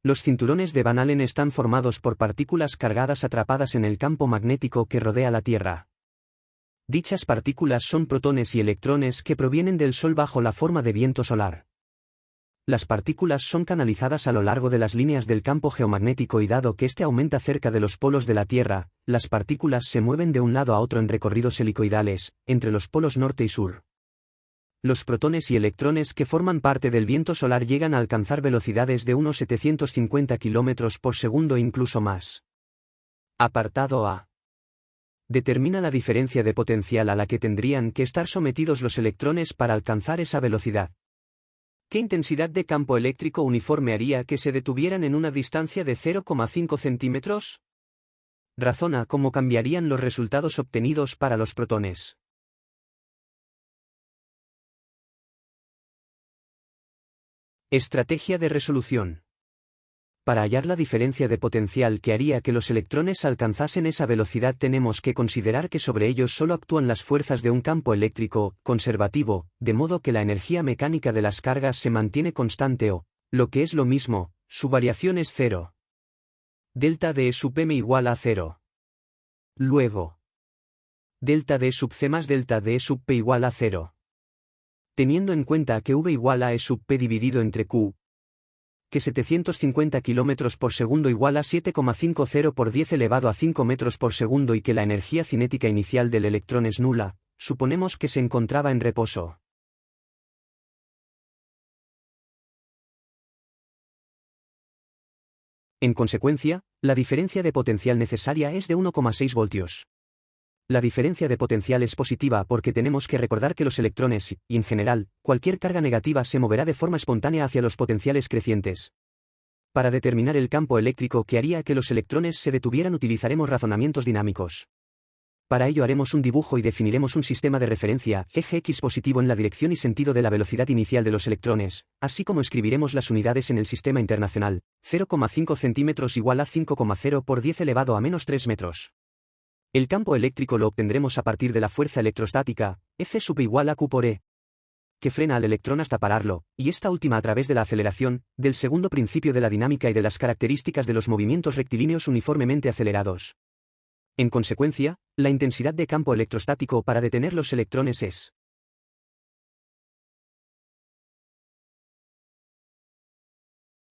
Los cinturones de Van Allen están formados por partículas cargadas atrapadas en el campo magnético que rodea la Tierra. Dichas partículas son protones y electrones que provienen del Sol bajo la forma de viento solar. Las partículas son canalizadas a lo largo de las líneas del campo geomagnético y dado que éste aumenta cerca de los polos de la Tierra, las partículas se mueven de un lado a otro en recorridos helicoidales, entre los polos norte y sur. Los protones y electrones que forman parte del viento solar llegan a alcanzar velocidades de unos 750 km por segundo e incluso más. Apartado A. Determina la diferencia de potencial a la que tendrían que estar sometidos los electrones para alcanzar esa velocidad. ¿Qué intensidad de campo eléctrico uniforme haría que se detuvieran en una distancia de 0,5 centímetros? Razona cómo cambiarían los resultados obtenidos para los protones. Estrategia de resolución. Para hallar la diferencia de potencial que haría que los electrones alcanzasen esa velocidad tenemos que considerar que sobre ellos solo actúan las fuerzas de un campo eléctrico conservativo, de modo que la energía mecánica de las cargas se mantiene constante o, lo que es lo mismo, su variación es cero. Delta D sub m igual a 0. Luego, delta D sub c más delta D sub p igual a 0. Teniendo en cuenta que V igual a E sub p dividido entre Q, que 750 km por segundo igual a 7,50 por 10 elevado a 5 metros por segundo y que la energía cinética inicial del electrón es nula, suponemos que se encontraba en reposo. En consecuencia, la diferencia de potencial necesaria es de 1,6 voltios. La diferencia de potencial es positiva porque tenemos que recordar que los electrones y, en general, cualquier carga negativa se moverá de forma espontánea hacia los potenciales crecientes. Para determinar el campo eléctrico que haría que los electrones se detuvieran utilizaremos razonamientos dinámicos. Para ello haremos un dibujo y definiremos un sistema de referencia, eje X positivo en la dirección y sentido de la velocidad inicial de los electrones, así como escribiremos las unidades en el sistema internacional, 0,5 centímetros igual a 5,0 por 10 elevado a menos 3 metros. El campo eléctrico lo obtendremos a partir de la fuerza electrostática, F sub igual a Q por E, que frena al electrón hasta pararlo, y esta última a través de la aceleración, del segundo principio de la dinámica y de las características de los movimientos rectilíneos uniformemente acelerados. En consecuencia, la intensidad de campo electrostático para detener los electrones es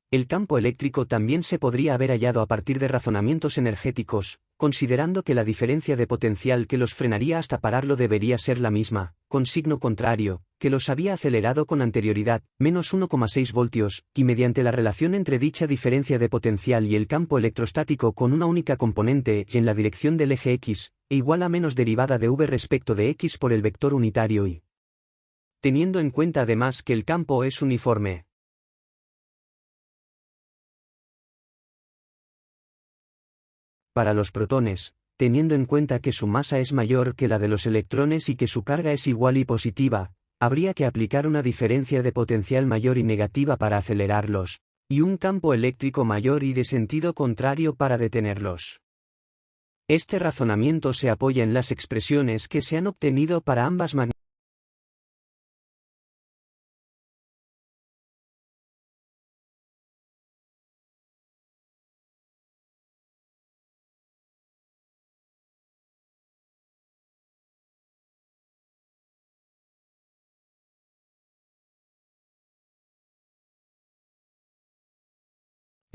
El campo eléctrico también se podría haber hallado a partir de razonamientos energéticos, considerando que la diferencia de potencial que los frenaría hasta pararlo debería ser la misma, con signo contrario, que los había acelerado con anterioridad, menos 1,6 voltios, y mediante la relación entre dicha diferencia de potencial y el campo electrostático con una única componente y en la dirección del eje X, e igual a menos derivada de v respecto de X por el vector unitario y. Teniendo en cuenta además que el campo es uniforme. Para los protones, teniendo en cuenta que su masa es mayor que la de los electrones y que su carga es igual y positiva, habría que aplicar una diferencia de potencial mayor y negativa para acelerarlos, y un campo eléctrico mayor y de sentido contrario para detenerlos. Este razonamiento se apoya en las expresiones que se han obtenido para ambas magnitudes.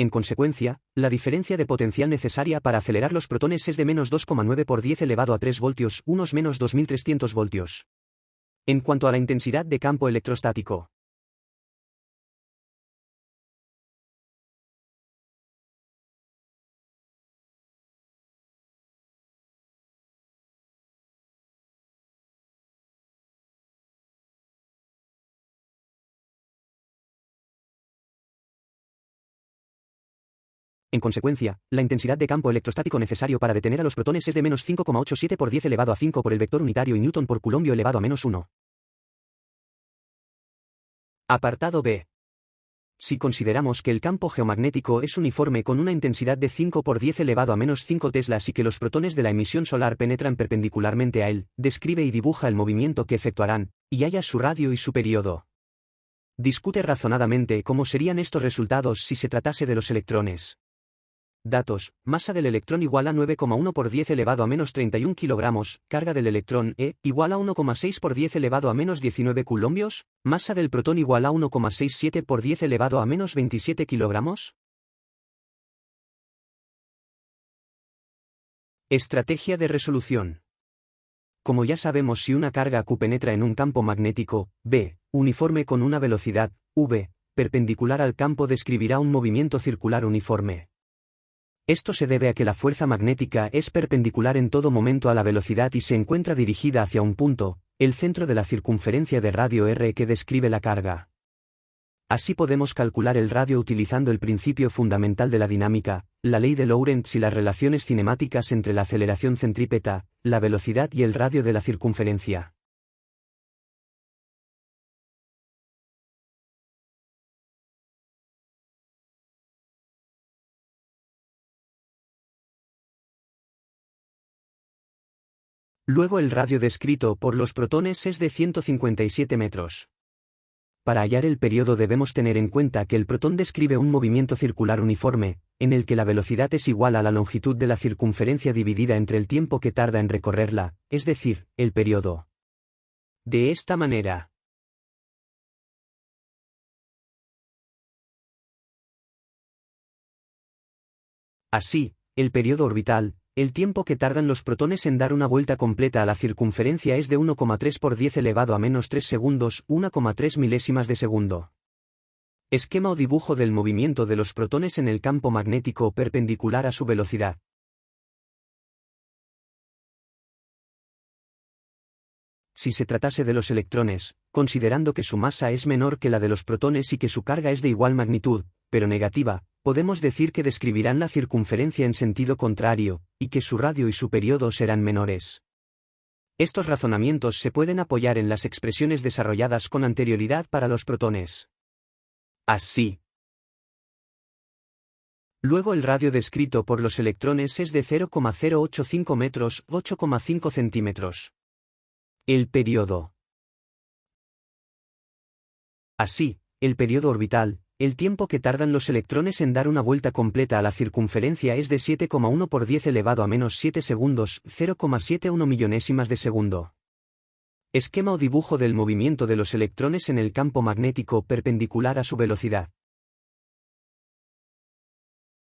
En consecuencia, la diferencia de potencial necesaria para acelerar los protones es de menos 2,9 por 10 elevado a 3 voltios, unos menos 2300 voltios. En cuanto a la intensidad de campo electrostático. En consecuencia, la intensidad de campo electrostático necesario para detener a los protones es de menos 5,87 por 10 elevado a 5 por el vector unitario y newton por coulombio elevado a menos 1. Apartado B. Si consideramos que el campo geomagnético es uniforme con una intensidad de 5 por 10 elevado a menos 5 teslas y que los protones de la emisión solar penetran perpendicularmente a él, describe y dibuja el movimiento que efectuarán, y halla su radio y su período. Discute razonadamente cómo serían estos resultados si se tratase de los electrones. Datos: masa del electrón igual a 9,1 por 10 elevado a menos 31 kilogramos, carga del electrón E igual a 1,6 por 10 elevado a menos 19 coulombios, masa del protón igual a 1,67 por 10 elevado a menos 27 kilogramos. Estrategia de resolución. Como ya sabemos, si una carga Q penetra en un campo magnético, B, uniforme con una velocidad, v, perpendicular al campo, describirá un movimiento circular uniforme. Esto se debe a que la fuerza magnética es perpendicular en todo momento a la velocidad y se encuentra dirigida hacia un punto, el centro de la circunferencia de radio r que describe la carga. Así podemos calcular el radio utilizando el principio fundamental de la dinámica, la ley de Lorentz y las relaciones cinemáticas entre la aceleración centrípeta, la velocidad y el radio de la circunferencia. Luego el radio descrito por los protones es de 157 metros. Para hallar el periodo debemos tener en cuenta que el protón describe un movimiento circular uniforme, en el que la velocidad es igual a la longitud de la circunferencia dividida entre el tiempo que tarda en recorrerla, es decir, el periodo. De esta manera. Así, el periodo orbital, el tiempo que tardan los protones en dar una vuelta completa a la circunferencia, es de 1,3 por 10 elevado a menos 3 segundos, 1,3 milésimas de segundo. Esquema o dibujo del movimiento de los protones en el campo magnético perpendicular a su velocidad. Si se tratase de los electrones, considerando que su masa es menor que la de los protones y que su carga es de igual magnitud, pero negativa, podemos decir que describirán la circunferencia en sentido contrario, y que su radio y su periodo serán menores. Estos razonamientos se pueden apoyar en las expresiones desarrolladas con anterioridad para los protones. Así. Luego el radio descrito por los electrones es de 0,085 metros, 8,5 centímetros. El periodo. Así, el periodo orbital, el tiempo que tardan los electrones en dar una vuelta completa a la circunferencia, es de 7,1 por 10 elevado a menos 7 segundos, 0,71 millonésimas de segundo. Esquema o dibujo del movimiento de los electrones en el campo magnético perpendicular a su velocidad.